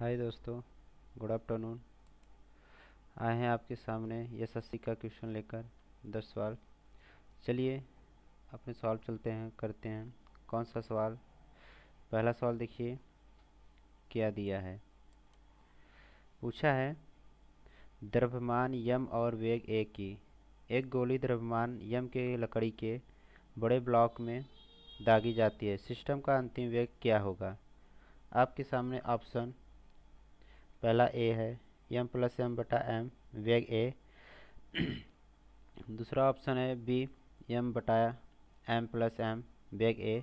हाय दोस्तों, good afternoon. आए हैं आपके सामने एसएससी का क्वेश्चन लेकर 10 सवाल। चलिए अपने सवाल चलते हैं, करते हैं। कौन सा सवाल? पहला सवाल देखिए क्या दिया है। पूछा है द्रव्यमान यम और वेग ए की एक गोली द्रव्यमान यम के लकड़ी के बड़े ब्लॉक में दागी जाती है। सिस्टम का अंतिम वेग क्या होगा? आपके सामने ऑप्शन पहला ए है एम प्लस एम बटा एम वेग ए। दूसरा ऑप्शन है बी एम बटा एम प्लस एम वेग ए।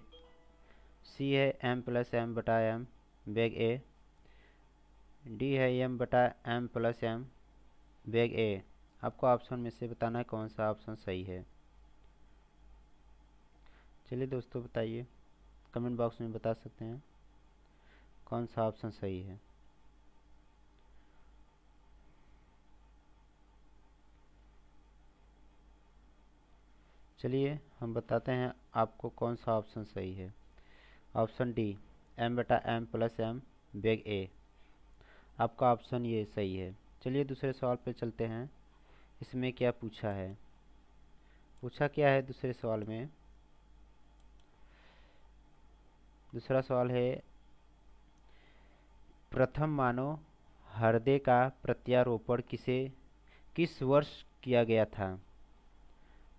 सी है एम प्लस एम बटा एम वेग ए। डी है एम बटा एम प्लस एम वेग ए। आपको ऑप्शन में से बताना है कौन सा ऑप्शन सही है। चलिए दोस्तों बताइए, कमेंट बॉक्स में बता सकते हैं कौन सा ऑप्शन सही है। चलिए हम बताते हैं आपको कौन सा ऑप्शन सही है। ऑप्शन डी एम बटा एम प्लस एम वेग ए। आपका ऑप्शन ये सही है। चलिए दूसरे सवाल पे चलते हैं। इसमें क्या पूछा है? पूछा क्या है दूसरे सवाल में? दूसरा सवाल है प्रथम मानव हृदय का प्रत्यारोपण किस वर्ष किया गया था?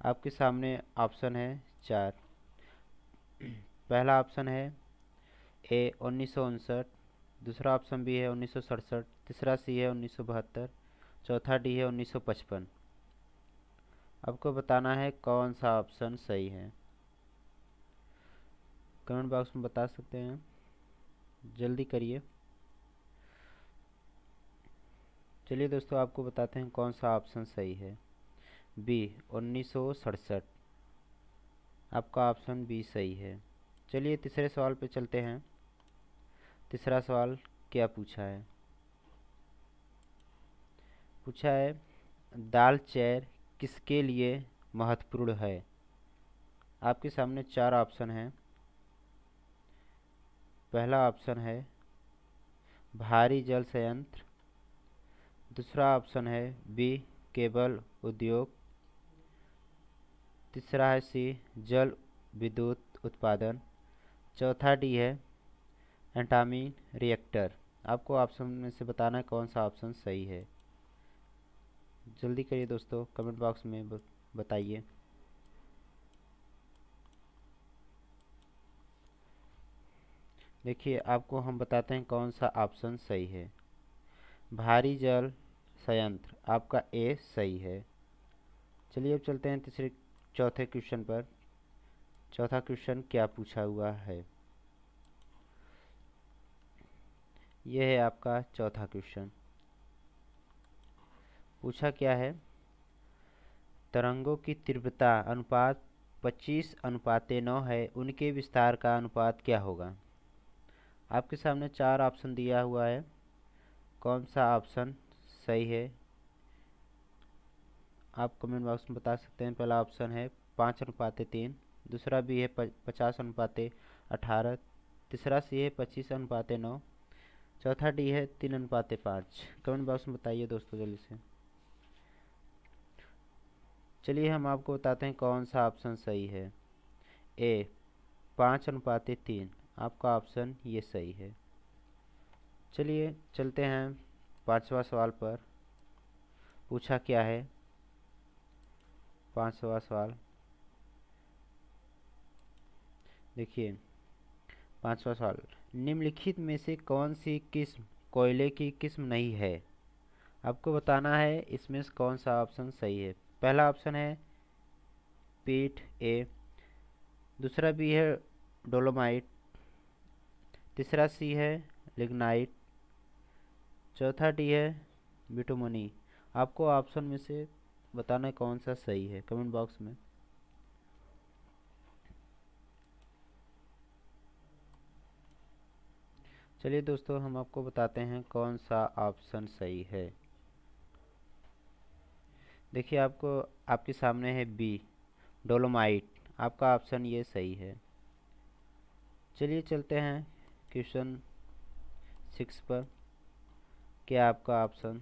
आपके सामने ऑप्शन है 4। पहला ऑप्शन है ए 1959, दूसरा ऑप्शन बी है 1967, तीसरा सी है 1972, चौथा डी है 1955। आपको बताना है कौन सा ऑप्शन सही है। कमेंट बॉक्स में बता सकते हैं, जल्दी करिए। चलिए दोस्तों आपको बताते हैं कौन सा ऑप्शन सही है। बी 1967। आपका ऑप्शन बी सही है। चलिए तीसरे सवाल पे चलते हैं। तीसरा सवाल क्या पूछा है? पूछा है दाल चेर किसके लिए महत्वपूर्ण है? आपके सामने 4 ऑप्शन हैं। पहला ऑप्शन है भारी जल संयंत्र। दूसरा ऑप्शन है बी केबल उद्योग। तीसरा है सी जल विद्युत उत्पादन। चौथा डी है एंटामिन रिएक्टर। आपको ऑप्शन में से बताना है कौन सा ऑप्शन सही है। जल्दी करिए दोस्तों, कमेंट बॉक्स में बताइए। देखिए आपको हम बताते हैं कौन सा ऑप्शन सही है। भारी जल संयंत्र आपका ए सही है। चलिए अब चलते हैं चौथे क्वेश्चन पर। चौथा क्वेश्चन क्या पूछा हुआ है? यह है आपका चौथा क्वेश्चन। पूछा क्या है तरंगों की तीव्रता अनुपात 25:9 है, उनके विस्तार का अनुपात क्या होगा? आपके सामने 4 ऑप्शन दिया हुआ है। कौन सा ऑप्शन सही है आप कमेंट बॉक्स में बता सकते हैं। पहला ऑप्शन है 5:3, दूसरा बी है 50:18, तीसरा सी है 25:9, चौथा डी है 3:5। कमेंट बॉक्स में बताइए दोस्तों जल्दी से। चलिए हम आपको बताते हैं कौन सा ऑप्शन सही है। ए 5:3। आपका ऑप्शन ये सही है। चलिए चलते हैं 5वां सवाल पर। पूछा क्या है? 5वां सवाल देखिए। 5वां सवाल निम्नलिखित में से कौन सी किस्म कोयले की किस्म नहीं है? आपको बताना है इसमें से कौन सा ऑप्शन सही है। पहला ऑप्शन है पीट ए। दूसरा बी है डोलोमाइट। तीसरा सी है लिग्नाइट। चौथा डी है बिटुमनी। आपको ऑप्शन में से बताना है कौन सा सही है कमेंट बॉक्स में। चलिए दोस्तों हम आपको बताते हैं कौन सा ऑप्शन सही है। देखिए आपको आपके सामने है बी डोलोमाइट। आपका ऑप्शन ये सही है। चलिए चलते हैं क्वेश्चन 6 पर। कि आपका ऑप्शन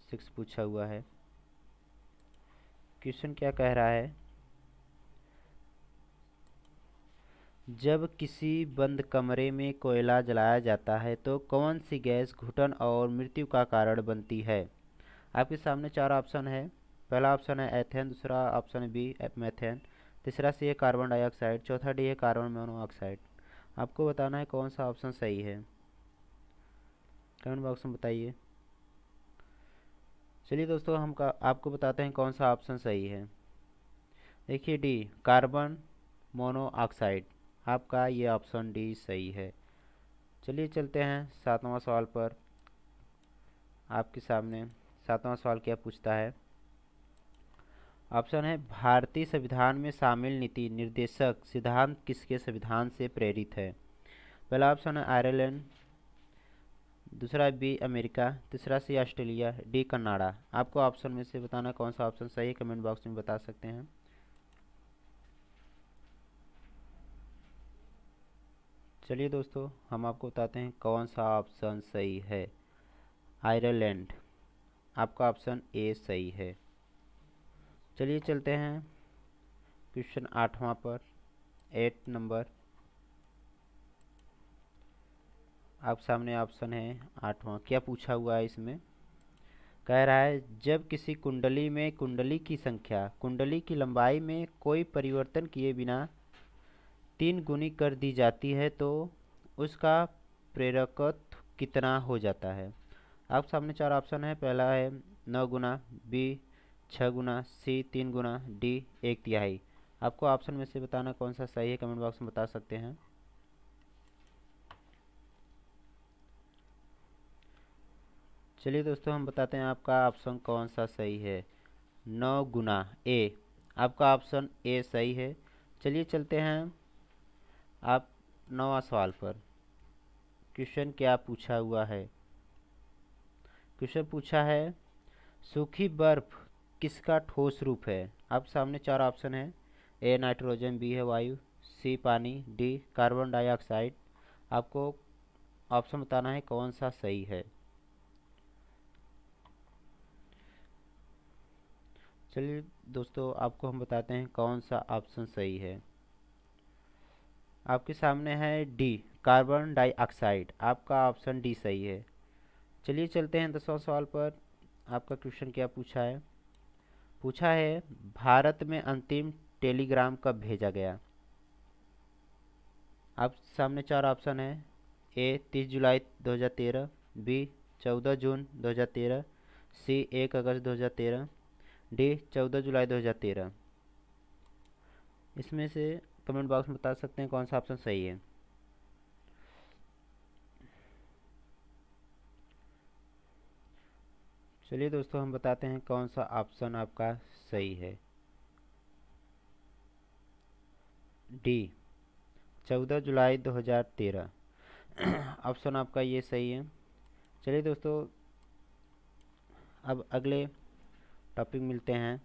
6 पूछा हुआ है। क्वेश्चन क्या कह रहा है, जब किसी बंद कमरे में कोयला जलाया जाता है तो कौन सी गैस घुटन और मृत्यु का कारण बनती है। आपके सामने 4 ऑप्शन है। पहला ऑप्शन है एथेन, दूसरा ऑप्शन है बी मेथेन, तीसरा सी है कार्बन डाइऑक्साइड, चौथा डी है कार्बन मोनोऑक्साइड। आपको बताना है कौन सा ऑप्शन सही है, कमेंट बॉक्स में बताइए। चलिए दोस्तों आपको बताते हैं कौन सा ऑप्शन सही है। देखिए डी कार्बन मोनोऑक्साइड, आपका ये ऑप्शन डी सही है। चलिए चलते हैं 7वां सवाल पर। आपके सामने 7वां सवाल क्या पूछता है। ऑप्शन है भारतीय संविधान में शामिल नीति निर्देशक सिद्धांत किसके संविधान से प्रेरित है। पहला ऑप्शन है आयरलैंड, दूसरा बी अमेरिका, तीसरा सी ऑस्ट्रेलिया, डी कनाडा। आपको ऑप्शन में से बताना कौन सा ऑप्शन सही है, कमेंट बॉक्स में बता सकते हैं। चलिए दोस्तों हम आपको बताते हैं कौन सा ऑप्शन सही है। आयरलैंड, आपका ऑप्शन ए सही है। चलिए चलते हैं क्वेश्चन 8वां पर, 8 नंबर। आप सामने ऑप्शन है 8वां, क्या पूछा हुआ है इसमें। कह रहा है जब किसी कुंडली में कुंडली की संख्या कुंडली की लंबाई में कोई परिवर्तन किए बिना 3 गुनी कर दी जाती है तो उसका प्रेरकत्व कितना हो जाता है। आप सामने 4 ऑप्शन है। पहला है 9 गुना, बी 6 गुना, सी 3 गुना, डी 1/3। आपको ऑप्शन में से बताना कौन सा सही है, कमेंट बॉक्स में बता सकते हैं। चलिए दोस्तों हम बताते हैं आपका ऑप्शन कौन सा सही है। 9 गुना, ए, आपका ऑप्शन ए सही है। चलिए चलते हैं आप 9वां सवाल पर। क्वेश्चन क्या पूछा हुआ है। क्वेश्चन पूछा है सूखी बर्फ किसका ठोस रूप है। आप सामने 4 ऑप्शन है। ए नाइट्रोजन, बी है वायु, सी पानी, डी कार्बन डाइऑक्साइड। आपको ऑप्शन बताना है कौन सा सही है। चलिए दोस्तों आपको हम बताते हैं कौन सा ऑप्शन सही है। आपके सामने है डी कार्बन डाइऑक्साइड, आपका ऑप्शन डी सही है। चलिए चलते हैं 10वां सवाल पर। आपका क्वेश्चन क्या पूछा है। पूछा है भारत में अंतिम टेलीग्राम कब भेजा गया। आप सामने 4 ऑप्शन है। ए 30 जुलाई 2013, बी 14 जून 2013, सी 1 अगस्त 2013, डी 14 जुलाई 2013। इसमें से कमेंट बॉक्स में बता सकते हैं कौन सा ऑप्शन सही है। चलिए दोस्तों हम बताते हैं कौन सा ऑप्शन आपका सही है। डी 14 जुलाई 2013 ऑप्शन आपका ये सही है। चलिए दोस्तों अब अगले टॉपिक मिलते हैं।